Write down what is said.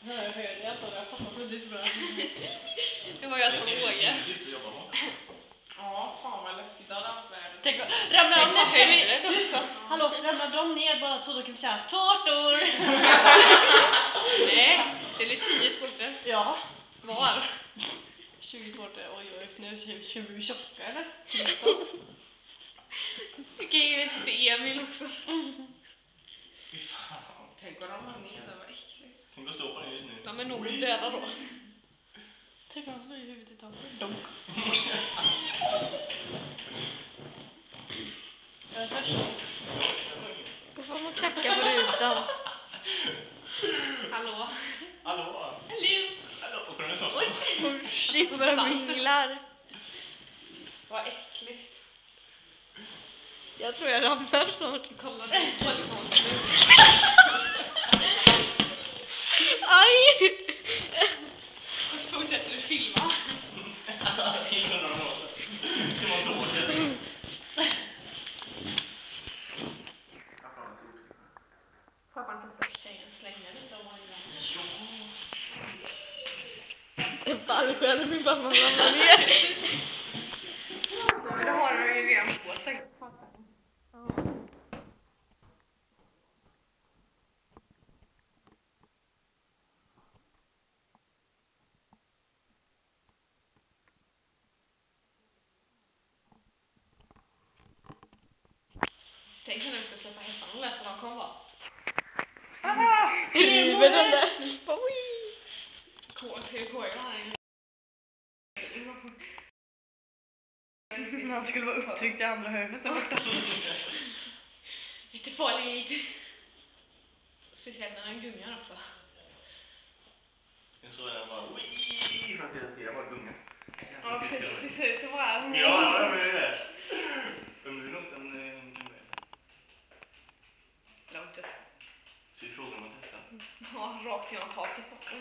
Jag hörde jag på det, jag fattar precis bra. Det var jag som vågade. Ja, fan vad läskigt. Det hade haft världens. Tänk, ramlar de ner, ska vi... också. Hallå, ramlar de ner bara så då kan vi säga tårtor! Nej, det är 10 tårtor. Ja. Var? 20 tårtor, oj oj, nu ska vi bli tjocka eller? Okej, det är Emil också. Fy fan. Tänk vad de var ner, det var äckligt. Tänk att stå på den just nu. De är nog döda då. Tänk om han slår i huvudet i taket. Donk. Jag är först. Varför man knackar på rutan? Hallå? Hallå? Hallå? Hallå? Och den är så. Oj, shit, vad minglar. Vad äckligt. Jag tror jag ramlar snart. Kolla, det står liksom. Aj! Och så fortsätter du filma. Som man tåget. Pappan kan slänga lite om han vill. En fallskärm i pannan ramlar ner. Men det har de ju redan på sig. Tänk när du ska släppa hästarna och läsa vad de kommer vara. River den där. Man skulle vara upptryckt i andra hörnet där borta. Lite farligt. Speciellt när den gungar också. Jag såg den bara, wiii, från sidan sidan, bara gunga. Ja, precis. Så bara... Ja, men det är det. Undrar hur långt den gungar. Långt upp. Så vi frågar om att testa. Ja, rakt genom taket också.